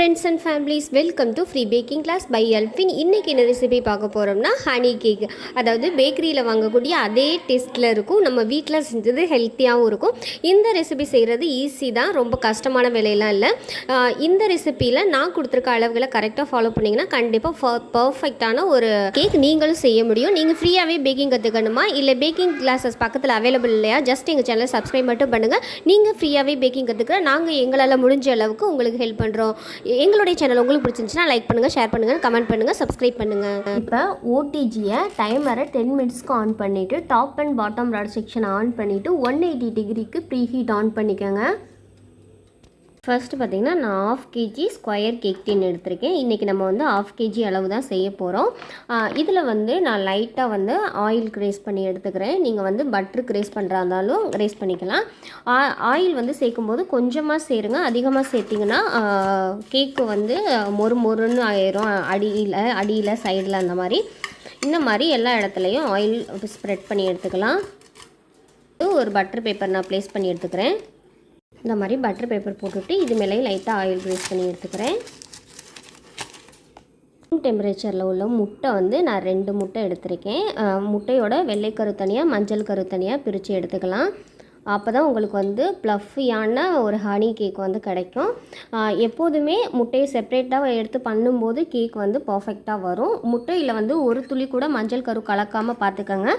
Friends and families, welcome to free baking class by Elfin. இன்றைக்கி என்ன recipe பார்க்க போகிறோம்னா ஹனி கேக். அதாவது பேக்கரியில் வாங்கக்கூடிய அதே டேஸ்ட்டில் இருக்கும், நம்ம வீட்டில் செஞ்சது ஹெல்த்தியாகவும் இருக்கும். இந்த ரெசிபி செய்கிறது ஈஸி தான், ரொம்ப கஷ்டமான வேலையெல்லாம் இல்லை. இந்த ரெசிப்பியில் நான் கொடுத்துருக்க அளவுகளை கரெக்டாக ஃபாலோ பண்ணிங்கன்னா கண்டிப்பாக பர்ஃபெக்டான ஒரு கேக் நீங்களும் செய்ய முடியும். நீங்கள் ஃப்ரீயாகவே பேக்கிங் கற்றுக்கணுமா, இல்லை பேக்கிங் கிளாஸஸ் பக்கத்தில் அவைலபிள் இல்லையா, ஜஸ்ட் எங்கள் சேனலை சப்ஸ்கிரைப் மட்டும் பண்ணுங்கள். நீங்கள் ஃப்ரீயாகவே பேக்கிங் கற்றுக்கிற நாங்கள் எங்களால் முடிஞ்ச அளவுக்கு உங்களுக்கு ஹெல்ப் பண்ணுறோம். எங்களுடைய சேனல் உங்களுக்கு பிடிச்சிருந்துச்சுன்னா லைக் பண்ணுங்கள், ஷேர் பண்ணுங்கள், கமெண்ட் பண்ணுங்கள், சப்ஸ்கிரைப் பண்ணுங்கள். இப்போ ஓடிஜியை டைமரை 10 மினிட்ஸ்க்கு ஆன் பண்ணிவிட்டு top and bottom rod section on பண்ணிவிட்டு 180 டிகிரிக்கு ப்ரீ ஹீட் ஆன் பண்ணிக்கோங்க. ஃபர்ஸ்ட்டு பார்த்திங்கன்னா நான் 1/2 kg ஸ்கொயர் கேக் டின் எடுத்திருக்கேன். இன்றைக்கி நம்ம வந்து 1/2 kg அளவு தான் செய்ய போகிறோம். இதில் வந்து நான் லைட்டாக வந்து ஆயில் கிரேஸ் பண்ணி எடுத்துக்கிறேன். நீங்கள் வந்து பட்ரு கிரேஸ் பண்ணுறா இருந்தாலும் கிரேஸ் பண்ணிக்கலாம். ஆயில் வந்து சேர்க்கும்போது கொஞ்சமாக சேருங்க, அதிகமாக சேர்த்திங்கன்னா கேக்கு வந்து மொறுன்னு ஆயிரும். அடியில் சைடில் அந்த மாதிரி இந்த மாதிரி எல்லா இடத்துலையும் ஆயில் ஸ்ப்ரெட் பண்ணி எடுத்துக்கலாம். ஒரு பட்டர் பேப்பர் நான் ப்ளேஸ் பண்ணி எடுத்துக்கிறேன். இந்த மாதிரி பட்டர் பேப்பர் போட்டுட்டு இது மேலே லைட்டாக ஆயில் கிரேஸ் பண்ணி எடுத்துக்கிறேன். டெம்பரேச்சரில் உள்ள முட்டை வந்து நான் 2 முட்டை எடுத்திருக்கேன். முட்டையோட வெள்ளைக்கரு தனியாக, மஞ்சள் கரு தனியாக பிரித்து எடுத்துக்கலாம். அப்போ தான் உங்களுக்கு வந்து ப்ளஃபியான ஒரு ஹனி கேக் வந்து கிடைக்கும். எப்போதுமே முட்டையை செப்ரேட்டாக எடுத்து பண்ணும்போது கேக் வந்து பர்ஃபெக்டாக வரும். முட்டையில் வந்து ஒரு துளி கூட மஞ்சள் கரு கலக்காமல் பார்த்துக்கோங்க.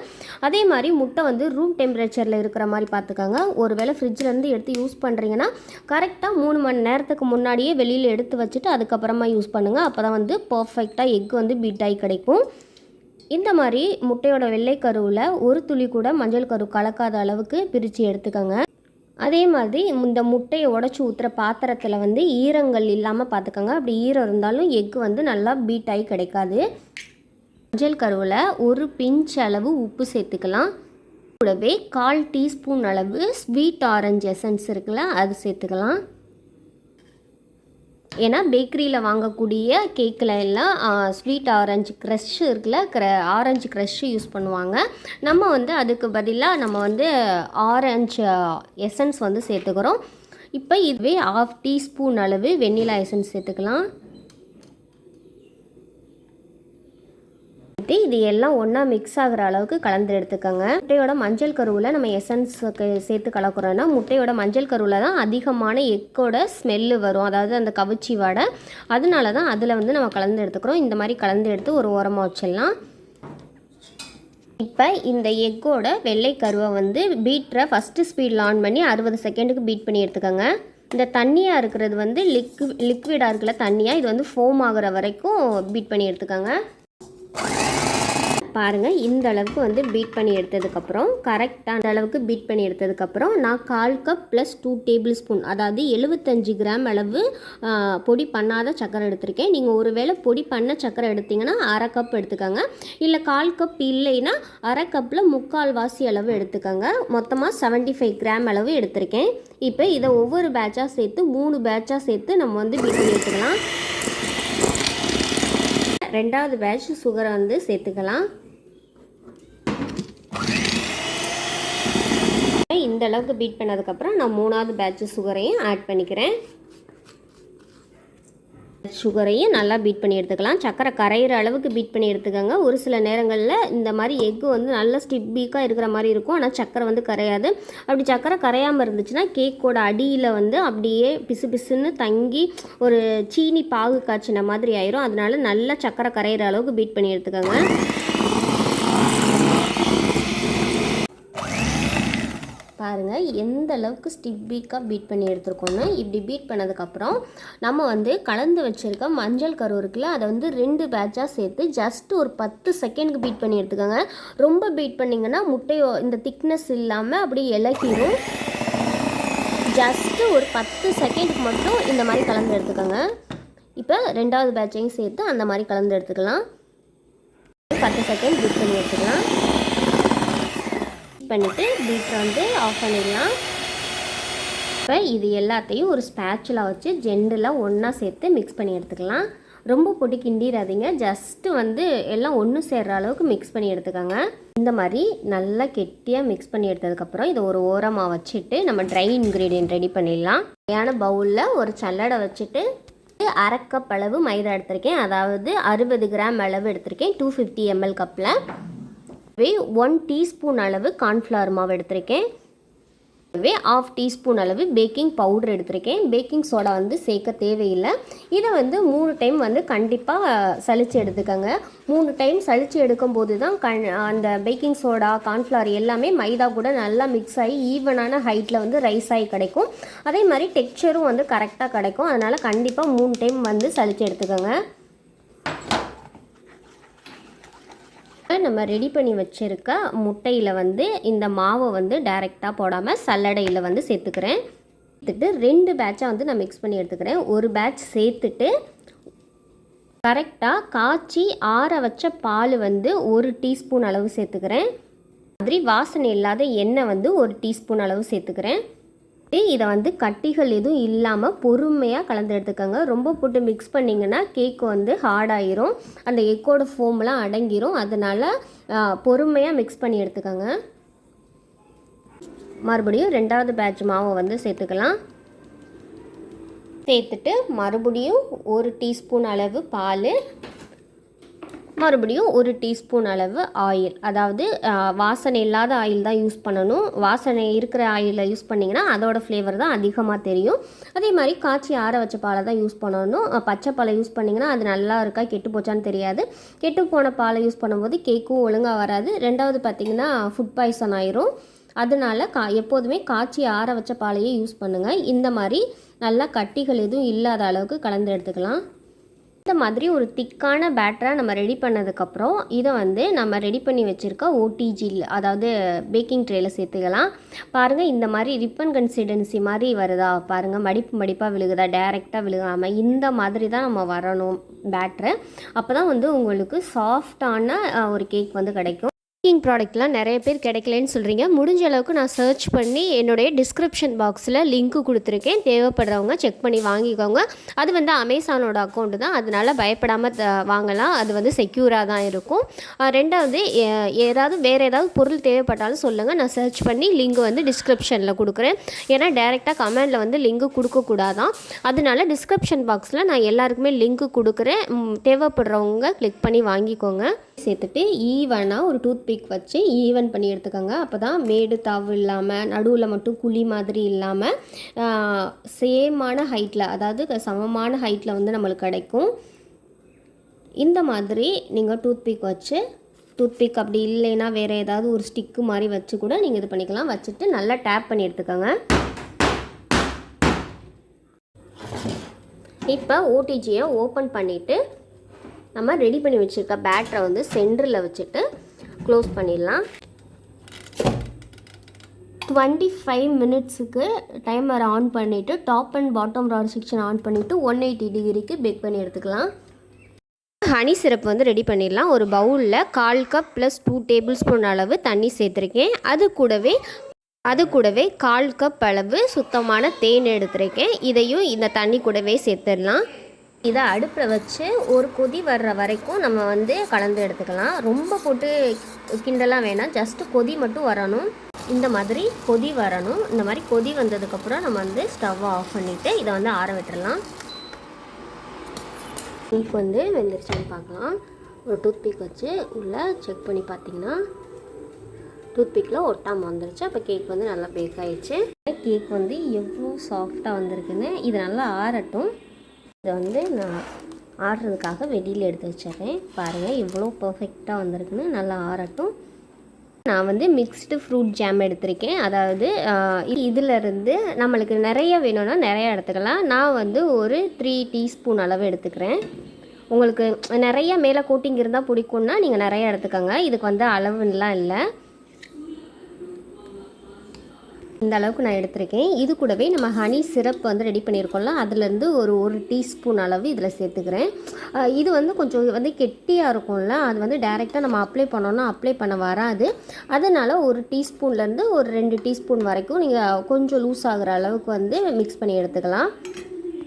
அதே மாதிரி முட்டை வந்து ரூம் டெம்பரேச்சரில் இருக்கிற மாதிரி பார்த்துக்கோங்க. ஒரு வேளை ஃப்ரிட்ஜிலேருந்து எடுத்து யூஸ் பண்ணுறீங்கன்னா கரெக்டாக 3 மணி நேரத்துக்கு முன்னாடியே வெளியில் எடுத்து வச்சுட்டு அதுக்கப்புறமா யூஸ் பண்ணுங்கள். அப்போ தான் வந்து பர்ஃபெக்டாக எக் வந்து பீட் ஆகி கிடைக்கும். இந்த மாதிரி முட்டையோட வெள்ளைக்கருவில் ஒரு துளி கூட மஞ்சள் கரு கலக்காத அளவுக்கு பிரித்து எடுத்துக்கோங்க. அதே மாதிரி இந்த முட்டையை உடச்சி ஊற்றுற பாத்திரத்தில் வந்து ஈரங்கள் இல்லாமல் பார்த்துக்கோங்க. அப்படி ஈரம் இருந்தாலும் எக்கு வந்து நல்லா பீட் ஆகி கிடைக்காது. மஞ்சள் கருவில் ஒரு பிஞ்ச் அளவு உப்பு சேர்த்துக்கலாம். கூடவே 1/4 டீஸ்பூன் அளவு ஸ்வீட் ஆரஞ்சு எசன்ஸ் இருக்குல்ல, அது சேர்த்துக்கலாம். ஏன்னா பேக்கரியில் வாங்கக்கூடிய கேக்கில் எல்லாம் ஸ்வீட் ஆரஞ்சு க்ரஷ் இருக்குல்ல, ஆரஞ்சு க்ரஷ்ஷு யூஸ் பண்ணுவாங்க. நம்ம வந்து அதுக்கு பதிலாக நம்ம வந்து ஆரஞ்சு எசன்ஸ் வந்து சேர்த்துக்கிறோம். இப்போ இதுவே 1/2 டீஸ்பூன் அளவு வெண்ணிலா எசன்ஸ் சேர்த்துக்கலாம். இது எல்லாம் ஒன்றா மிக்ஸ் ஆகிற அளவுக்கு கலந்து எடுத்துக்கோங்க. முட்டையோட மஞ்சள் கருவில் நம்ம எசன்ஸ் சேர்த்து கலக்கிறோன்னா முட்டையோட மஞ்சள் கருவில் தான் அதிகமான எக்கோட ஸ்மெல்லு வரும், அதாவது அந்த கவிச்சி வாடை. அதனால தான் அதில் வந்து நம்ம கலந்து எடுத்துக்கிறோம். இந்த மாதிரி கலந்து எடுத்து ஒரு ஓரமாக வச்சிடலாம். இப்போ இந்த எக்கோட வெள்ளை கருவை வந்து பீட்டரை ஃபஸ்ட்டு ஸ்பீடில் ஆன் பண்ணி 60 செகண்டுக்கு பீட் பண்ணி எடுத்துக்கோங்க. இந்த தண்ணியாக இருக்கிறது வந்து லிக்விடாக இருக்குல்ல தண்ணியாக, இது வந்து ஃபோம் ஆகிற வரைக்கும் பீட் பண்ணி எடுத்துக்கோங்க. பாருங்கள், இந்த அளவுக்கு வந்து பீட் பண்ணி எடுத்ததுக்கப்புறம் கரெக்டாக அந்த அளவுக்கு பீட் பண்ணி எடுத்ததுக்கப்புறம் நான் 1/4 கப் ப்ளஸ் 2 டேபிள் ஸ்பூன், அதாவது 75 கிராம் அளவு பொடி பண்ணாத சக்கரை எடுத்திருக்கேன். நீங்கள் ஒரு வேளை பொடி பண்ண சக்கரை எடுத்திங்கன்னா 1/2 கப் எடுத்துக்கோங்க. இல்லை 1/4 கப் இல்லைன்னா 1/2 கப்பில் 3/4 வாசி அளவு எடுத்துக்கோங்க. மொத்தமாக 75 கிராம் அளவு எடுத்திருக்கேன். இப்போ இதை ஒவ்வொரு பேட்சாக சேர்த்து 3 பேட்சாக சேர்த்து நம்ம வந்து பீட் பண்ணி எடுத்துக்கலாம். 2வது பேட்ச் சுகரை வந்து சேர்த்துக்கலாம். இந்த அளவுக்கு பீட் பண்ணதுக்கப்புறம் நான் 3வது பேட்ச் சுகரையும் ஆட் பண்ணிக்கிறேன். சுகரையும் நல்லா பீட் பண்ணி எடுத்துக்கலாம். சக்கரை கரையிற அளவுக்கு பீட் பண்ணி எடுத்துக்கோங்க. ஒரு சில நேரங்களில் இந்த மாதிரி எக்கு வந்து நல்ல ஸ்டிப்பீக்காக இருக்கிற மாதிரி இருக்கும், ஆனால் சக்கரை வந்து கரையாது. அப்படி சக்கரை கரையாமல் இருந்துச்சுன்னா கேக்கோட அடியில் வந்து அப்படியே பிசு பிசுன்னு தங்கி ஒரு சீனி பாகு காய்ச்சின மாதிரி ஆயிரும். அதனால நல்லா சக்கரை கரையிற அளவுக்கு பீட் பண்ணி எடுத்துக்கோங்க. பாருங்கள் எந்த அளவுக்கு ஸ்டிப்பீக்காக பீட் பண்ணி எடுத்துருக்கோன்னு. இப்படி பீட் பண்ணதுக்கப்புறம் நம்ம வந்து கலந்து வச்சுருக்க மஞ்சள் கரு இருக்குல்ல, அதை வந்து 2 பேட்சாக சேர்த்து ஜஸ்ட் ஒரு 10 செகண்டுக்கு பீட் பண்ணி எடுத்துக்கோங்க. ரொம்ப பீட் பண்ணிங்கன்னா முட்டையோ இந்த திக்னஸ் இல்லாமல் அப்படியே இலக்கிடும். ஜஸ்ட்டு ஒரு 10 செகண்டுக்கு மட்டும் இந்த மாதிரி கலந்து எடுத்துக்கோங்க. இப்போ 2வது பேட்சையும் சேர்த்து அந்த மாதிரி கலந்து எடுத்துக்கலாம். 10 செகண்ட் பீட் பண்ணி எடுத்துக்கலாம். பண்ணிவிட்டு பீட்டரை வந்து ஆஃப் பண்ணிடலாம். இப்போ இது எல்லாத்தையும் ஒரு ஸ்பேச்சுலா வச்சு ஜென்டலாக ஒன்றா சேர்த்து மிக்ஸ் பண்ணி எடுத்துக்கலாம். ரொம்ப போட்டு கிண்டிடாதீங்க, ஜஸ்ட்டு வந்து எல்லாம் ஒன்று சேர்கிற அளவுக்கு மிக்ஸ் பண்ணி எடுத்துக்கோங்க. இந்த மாதிரி நல்லா கெட்டியாக மிக்ஸ் பண்ணி எடுத்ததுக்கப்புறம் இதை ஒரு ஓரமாக வச்சுட்டு நம்ம ட்ரை இன்க்ரீடியன்ட் ரெடி பண்ணிடலாம். ஏன்னா பவுலில் ஒரு சல்லடை வச்சுட்டு 1/2 கப் அளவு மைதா எடுத்திருக்கேன், அதாவது 60 கிராம் அளவு எடுத்திருக்கேன் 250 ml கப்பில். 1 டீஸ்பூன் அளவு கார்ன்ஃப்ளவர் மாவு எடுத்திருக்கேன். 1/2 டீஸ்பூன் அளவு பேக்கிங் பவுடர் எடுத்திருக்கேன். பேக்கிங் சோடா வந்து சேர்க்க தேவையில்லை. இதை வந்து 3 டைம் வந்து கண்டிப்பாக சலிச்சு எடுத்துக்கோங்க. 3 டைம் சலிச்சு எடுக்கும்போது தான் அந்த பேக்கிங் சோடா கார்ன்ஃப்ளவர் எல்லாமே மைதா கூட நல்லா மிக்ஸ் ஆகி ஈவனான ஹைட்டில் வந்து ரைஸ் ஆகி கிடைக்கும். அதே மாதிரி டெக்ஸ்சரும் வந்து கரெக்டாக கிடைக்கும். அதனால் கண்டிப்பாக 3 டைம் வந்து சலிச்சு எடுத்துக்கோங்க. நம்ம ரெடி பண்ணி வச்சுருக்க முட்டையில் வந்து இந்த மாவை வந்து டைரெக்டாக போடாமல் சல்லடையில் வந்து சேர்த்துக்கிறேன். சேர்த்துட்டு 2 பேட்சாக வந்து நான் மிக்ஸ் பண்ணி எடுத்துக்கிறேன். ஒரு பேட்ச் சேர்த்துட்டு கரெக்டாக காய்ச்சி ஆற வச்ச பால் வந்து 1 டீஸ்பூன் அளவு சேர்த்துக்கிறேன். மாதிரி வாசனை இல்லாத எண்ணெய் வந்து 1 டீஸ்பூன் அளவு சேர்த்துக்கிறேன். இதை வந்து கட்டிகள் எதுவும் இல்லாமல் பொறுமையாக கலந்து எடுத்துக்கோங்க. ரொம்ப போட்டு மிக்ஸ் பண்ணிங்கன்னா கேக் வந்து ஹார்டாயிரும், அந்த எக்கோட ஃபோம்லாம் அடங்கிரும். அதனால் பொறுமையாக மிக்ஸ் பண்ணி எடுத்துக்கோங்க. மறுபடியும் 2வது பேட்ச் மாவை வந்து சேர்த்துக்கலாம். சேர்த்துட்டு மறுபடியும் 1 டீஸ்பூன் அளவு பால், மறுபடியும் 1 டீஸ்பூன் அளவு ஆயில், அதாவது வாசனை இல்லாத ஆயில் தான் யூஸ் பண்ணணும். வாசனை இருக்கிற ஆயிலை யூஸ் பண்ணிங்கன்னா அதோட ஃப்ளேவர் தான் அதிகமாக தெரியும். அதே மாதிரி காய்ச்சி ஆற வச்ச பாலை தான் யூஸ் பண்ணணும். பச்சை பாலை யூஸ் பண்ணிங்கன்னா அது நல்லா இருக்கா கெட்டு போச்சான்னு தெரியாது. கெட்டு போன பாலை யூஸ் பண்ணும்போது கேக்கும் ஒழுங்காக வராது. 2வது பார்த்திங்கன்னா ஃபுட் பாய்சன் ஆயிரும். அதனால எப்போதுமே காய்ச்சி ஆற வச்ச பாலையே யூஸ் பண்ணுங்கள். இந்த மாதிரி நல்லா கட்டிகள் எதுவும் இல்லாத அளவுக்கு கலந்து எடுத்துக்கலாம். இந்த மாதிரி ஒரு திக்கான பேட்டராக நம்ம ரெடி பண்ணதுக்கப்புறம் இதை வந்து நம்ம ரெடி பண்ணி வச்சுருக்க ஓடிஜியில், அதாவது பேக்கிங் ட்ரேயில் சேர்த்துக்கலாம். பாருங்கள், இந்த மாதிரி ரிப்பன் கன்சிஸ்டன்சி மாதிரி வருதா பாருங்கள், மடிப்பாக விழுகுதா, டைரெக்டாக விழுகாமல் இந்த மாதிரி தான் நம்ம வரணும் பேட்டரை. அப்போ தான் வந்து உங்களுக்கு சாஃப்டான ஒரு கேக் வந்து கிடைக்கும். பேக்கிங் ப்ராடக்ட்லாம் நிறைய பேர் கிடைக்கலன்னு சொல்கிறீங்க. முடிஞ்ச அளவுக்கு நான் சர்ச் பண்ணி என்னுடைய டிஸ்கிரிப்ஷன் பாக்ஸில் லிங்க்கு கொடுத்துருக்கேன். தேவைப்படுறவங்க செக் பண்ணி வாங்கிக்கோங்க. அது வந்து அமேசானோட அக்கௌண்ட்டு தான், அதனால் பயப்படாமல் வாங்கலாம். அது வந்து செக்யூராக தான் இருக்கும். 2வது வேறு ஏதாவது பொருள் தேவைப்பட்டாலும் சொல்லுங்கள், நான் சர்ச் பண்ணி லிங்க் வந்து டிஸ்கிரிப்ஷனில் கொடுக்குறேன். ஏன்னா டைரெக்டாக கமெண்டில் வந்து லிங்க்கு கொடுக்கக்கூடாதான். அதனால டிஸ்கிரிப்ஷன் பாக்ஸில் நான் எல்லாருக்குமே லிங்க்கு கொடுக்குறேன். தேவைப்படுறவங்க கிளிக் பண்ணி வாங்கிக்கோங்க. சேர்த்துட்டு ஈவனாக ஒரு டூத் பிக் வச்சு ஈவன் பண்ணி எடுத்துக்கோங்க. அப்போ தான் மேடு தாவு இல்லாமல் நடுவில் மட்டும் குழி மாதிரி இல்லாமல் சேமான ஹைட்டில், அதாவது சமமான ஹைட்டில் வந்து நம்மளுக்கு கிடைக்கும். இந்த மாதிரி நீங்கள் டூத் பிக் வச்சு, டூத் பிக் அப்படி இல்லைன்னா வேறு ஏதாவது ஒரு ஸ்டிக்கு மாதிரி வச்சு கூட நீங்கள் இது பண்ணிக்கலாம். வச்சுட்டு நல்லா டேப் பண்ணி எடுத்துக்கோங்க. இப்போ ஓடிஜியை ஓப்பன் பண்ணிவிட்டு நம்ம ரெடி பண்ணி வச்சுருக்க பேட்டரை வந்து சென்டரில் வச்சுட்டு க்ளோஸ் பண்ணிடலாம். 25 மினிட்ஸுக்கு டைமர் ஆன் பண்ணிவிட்டு top and bottom rod section on பண்ணிவிட்டு 180 டிகிரிக்கு பேக் பண்ணி எடுத்துக்கலாம். ஹனி சிரப் வந்து ரெடி பண்ணிடலாம். ஒரு பவுலில் 1/4 கப் ப்ளஸ் 2 டேபிள் ஸ்பூன் அளவு தண்ணி சேர்த்துருக்கேன். அது கூடவே 1/4 கப் அளவு சுத்தமான தேன் எடுத்துருக்கேன். இதையும் இந்த தண்ணி கூடவே சேர்த்துடலாம். இதை அடுப்பில் வச்சு ஒரு கொதி வர்ற வரைக்கும் நம்ம வந்து கலந்து எடுத்துக்கலாம். ரொம்ப போட்டு கிண்டலாம் வேணாம், ஜஸ்ட்டு கொதி மட்டும் வரணும். இந்த மாதிரி கொதி வரணும். இந்த மாதிரி கொதி வந்ததுக்கப்புறம் நம்ம வந்து ஸ்டவ்வை ஆஃப் பண்ணிவிட்டு இதை வந்து ஆற விட்டுடலாம். கேக் வந்து வெந்துருச்சான்னு பார்க்கலாம். ஒரு டூத்பிக் வச்சு உள்ளே செக் பண்ணி பார்த்திங்கன்னா டூத்பிக்கில் ஒட்டாமல் வந்துருச்சு. அப்போ கேக் வந்து நல்லா பேக் ஆகிடுச்சு. கேக் வந்து எவ்வளோ சாஃப்டாக வந்திருக்குன்னு. இது நல்லா ஆறட்டும். இதை வந்து நான் ஆடுறதுக்காக வெளியில் எடுத்து வச்சிடுறேன். பாருங்கள் எவ்வளோ பர்ஃபெக்டாக வந்திருக்குன்னு. நல்லா ஆறட்டும். நான் வந்து மிக்ஸ்டு ஃப்ரூட் ஜாம் எடுத்திருக்கேன். அதாவது இதிலருந்து நம்மளுக்கு நிறைய வேணும்னா நிறையா எடுத்துக்கலாம். நான் வந்து ஒரு 3 டீஸ்பூன் அளவு எடுத்துக்கிறேன். உங்களுக்கு நிறைய மேலே கோட்டிங் இருந்தால் பிடிக்கும்னா நீங்கள் நிறையா எடுத்துக்கோங்க. இதுக்கு வந்து அளவுலாம் இல்லை, இந்த அளவுக்கு நான் எடுத்திருக்கேன். இது கூடவே நம்ம ஹனி சிரப் வந்து ரெடி பண்ணியிருக்கோம்ல, அதுலேருந்து ஒரு டீஸ்பூன் அளவு இதில் சேர்த்துக்கிறேன். இது வந்து கொஞ்சம் வந்து கெட்டியாக இருக்கும்ல, அது வந்து டைரெக்டாக நம்ம அப்ளை பண்ணோன்னா அப்ளை பண்ண வராது. அதனால் ஒரு டீஸ்பூன்லேருந்து ஒரு 2 டீஸ்பூன் வரைக்கும் நீங்கள் கொஞ்சம் லூஸ் ஆகிற அளவுக்கு வந்து மிக்ஸ் பண்ணி எடுத்துக்கலாம்.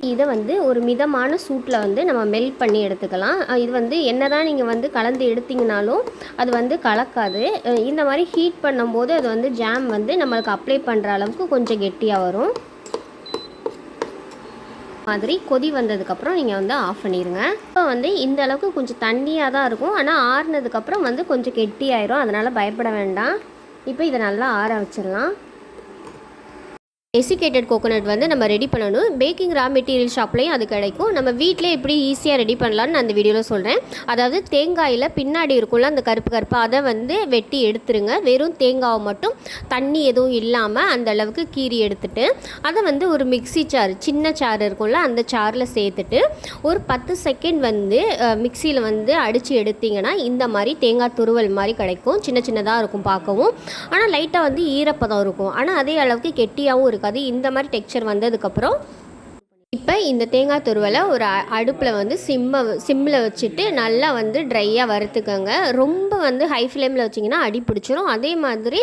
இதை வந்து ஒரு மிதமான சூட்டில் வந்து நம்ம மெல்ட் பண்ணி எடுத்துக்கலாம். இது வந்து என்ன தான் நீங்கள் வந்து கலந்து எடுத்திங்கனாலும் அது வந்து கலக்காது. இந்த மாதிரி ஹீட் பண்ணும்போது அது வந்து ஜாம் வந்து நம்மளுக்கு அப்ளை பண்ணுற அளவுக்கு கொஞ்சம் கெட்டியாக வரும். மாதிரி கொதி வந்ததுக்கப்புறம் நீங்கள் வந்து ஆஃப் பண்ணிடுங்க. இப்போ வந்து இந்த அளவுக்கு கொஞ்சம் தண்ணியாக தான் இருக்கும், ஆனால் ஆறுனதுக்கப்புறம் வந்து கொஞ்சம் கெட்டியாயிரும், அதனால் பயப்பட வேண்டாம். இப்போ இதை நல்லா ஆற வச்சிடலாம். டெசிகேட்டட் கோகோனட் வந்து நம்ம ரெடி பண்ணணும். பேக்கிங் ரா மெட்டீரியல் ஷாப்லேயும் அது கிடைக்கும். நம்ம வீட்டிலே எப்படி ஈஸியாக ரெடி பண்ணலான்னு நான் அந்த வீடியோவில் சொல்கிறேன். அதாவது தேங்காயில் பின்னாடி இருக்கும்ல அந்த கருப்பு கருப்பு, அதை வந்து வெட்டி எடுத்துருங்க. வெறும் தேங்காவை மட்டும் தண்ணி எதுவும் இல்லாமல் அந்த அளவுக்கு கீறி எடுத்துட்டு அதை வந்து ஒரு மிக்ஸி சார், சின்ன சார் இருக்கும்ல அந்த சாரில் சேர்த்துட்டு ஒரு 10 செகண்ட் வந்து மிக்சியில் வந்து அடித்து எடுத்திங்கன்னா இந்த மாதிரி தேங்காய் துருவல் மாதிரி கிடைக்கும். சின்ன சின்னதாக இருக்கும் பார்க்கவும், ஆனால் லைட்டாக வந்து ஈரப்பதம் இருக்கும், ஆனால் அதே அளவுக்கு கெட்டியாகவும் இருக்காது. இந்த மாதிரி டெக்ஸ்சர் வந்ததுக்கப்புறம் இப்போ இந்த தேங்காய் துருவலை ஒரு அடுப்பில் வந்து சிம்மில் வச்சுட்டு நல்லா வந்து ட்ரையாக வறுத்துக்கோங்க. ரொம்ப வந்து ஹை ஃப்ளேமில் வச்சிங்கன்னா அடி பிடிச்சிரும். அதே மாதிரி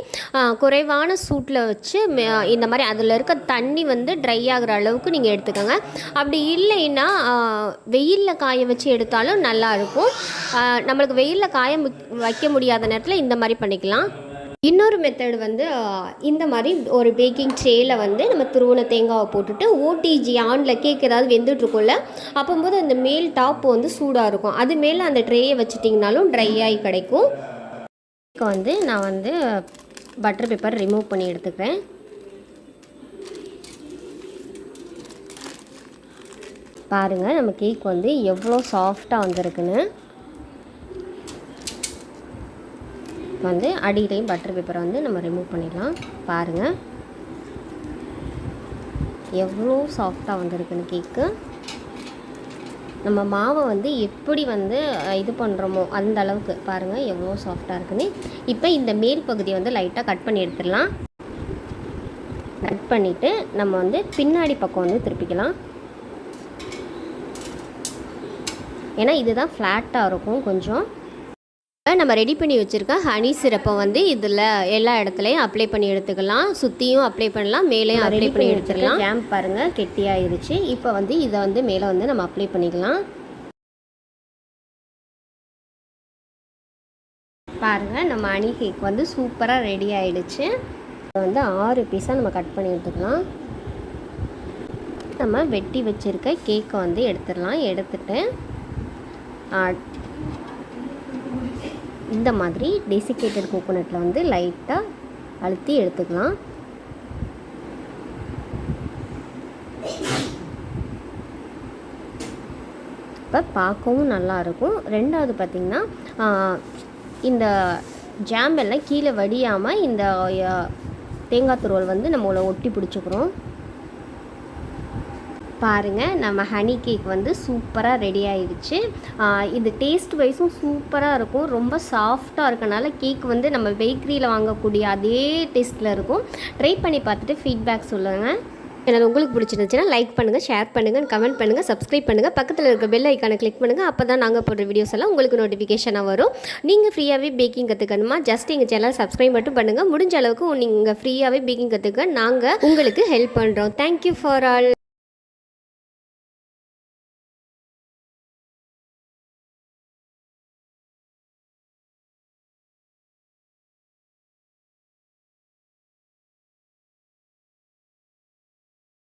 குறைவான சூட்டில் வச்சு இந்த மாதிரி அதில் இருக்க தண்ணி வந்து ட்ரை ஆகிற அளவுக்கு நீங்கள் எடுத்துக்கோங்க. அப்படி இல்லைன்னா வெயிலில் காய வச்சு எடுத்தாலும் நல்லாயிருக்கும். நம்மளுக்கு வெயிலில் காய வைக்க முடியாத நேரத்தில் இந்த மாதிரி பண்ணிக்கலாம். இன்னொரு மெத்தட் வந்து இந்த மாதிரி ஒரு பேக்கிங் ட்ரேயில் வந்து நம்ம துருவன தேங்காவை போட்டுட்டு ஓடிஜி ஆனில் கேக் ஏதாவது வெந்துட்டுருக்கும்ல, அப்போது அந்த மேல் டாப் வந்து சூடாக இருக்கும், அது மேலே அந்த ட்ரேயை வச்சிட்டிங்கனாலும் ட்ரை ஆகி கிடைக்கும். இப்போ வந்து நான் வந்து பட்டர் பேப்பர் ரிமூவ் பண்ணி எடுத்துக்கிறேன். பாருங்கள் நம்ம கேக் வந்து எவ்வளோ சாஃப்டாக வந்திருக்குன்னு. வந்து அடியிலையும் பட்டர் பேப்பரை வந்து நம்ம ரிமூவ் பண்ணிடலாம். பாருங்கள் எவ்வளோ சாஃப்டாக வந்திருக்குன்னு கேக்கு. நம்ம மாவை வந்து எப்படி வந்து இது பண்ணுறோமோ அந்த அளவுக்கு பாருங்கள் எவ்வளோ சாஃப்டாக இருக்குன்னு. இப்போ இந்த மேல் பகுதியை வந்து லைட்டாக கட் பண்ணி எடுத்துடலாம். கட் பண்ணிவிட்டு நம்ம வந்து பின்னாடி பக்கம் வந்து திருப்பிக்கலாம். ஏன்னா இதுதான் ஃப்ளாட்டாக இருக்கும் கொஞ்சம். நம்ம ரெடி பண்ணி வச்சுருக்க ஹனி சிரப்பை வந்து இதில் எல்லா இடத்துலையும் அப்ளை பண்ணி எடுத்துக்கலாம். சுற்றியும் அப்ளை பண்ணலாம், மேலேயும் அப்ளை பண்ணி எடுத்துக்கலாம். ஜாம் பாருங்கள் கெட்டியாயிருச்சு. இப்போ வந்து இதை வந்து மேலே வந்து நம்ம அப்ளை பண்ணிக்கலாம். பாருங்கள் நம்ம ஹனி கேக் வந்து சூப்பராக ரெடி ஆகிடுச்சு. இதை வந்து 6 பீஸாக நம்ம கட் பண்ணி எடுத்துக்கலாம். நம்ம வெட்டி வச்சுருக்க கேக்கை வந்து எடுத்துடலாம். எடுத்துட்டு இந்த மாதிரி டெசிகேட்டட் கோகோனட்டில் வந்து லைட்டாக அழுத்தி எடுத்துக்கலாம். இப்போ பார்க்கவும் நல்லாயிருக்கும். ரெண்டாவது பார்த்திங்கன்னா இந்த ஜாம்பெல்லாம் கீழே வடியாமல் இந்த தேங்காய் துருவல் வந்து நம்மளை ஒட்டி பிடிச்சிக்கிறோம். பாருங்கள் நம்ம ஹனி கேக் வந்து சூப்பராக ரெடி ஆகிடுச்சு. இது டேஸ்ட் வைஸும் சூப்பராக இருக்கும். ரொம்ப சாஃப்டாக இருக்கனால கேக் வந்து நம்ம பேக்கரியில் வாங்கக்கூடிய அதே டேஸ்ட்டில் இருக்கும். ட்ரை பண்ணி பார்த்துட்டு ஃபீட்பேக் சொல்லுங்கள். எனக்கு உங்களுக்கு பிடிச்சிருந்துச்சுன்னா லைக் பண்ணுங்கள், ஷேர் பண்ணுங்கள், கமெண்ட் பண்ணுங்கள், சப்ஸ்கிரைப் பண்ணுங்கள். பக்கத்தில் இருக்க பெல் ஐக்கானை கிளிக் பண்ணுங்கள். அப்போ தான் நாங்கள் போடுற வீடியோஸ் எல்லாம் உங்களுக்கு நோட்டிஃபிகேஷனாக வரும். நீங்கள் ஃப்ரீயாகவே பேக்கிங் கற்றுக்கணுமா? ஜஸ்ட் எங்கள் சேனல் சப்ஸ்கிரைப் மட்டும் பண்ணுங்கள். முடிஞ்ச அளவுக்கு நீங்கள் ஃப்ரீயாகவே பேக்கிங் கற்றுக்க நாங்கள் உங்களுக்கு ஹெல்ப் பண்ணுறோம். Thank you for all.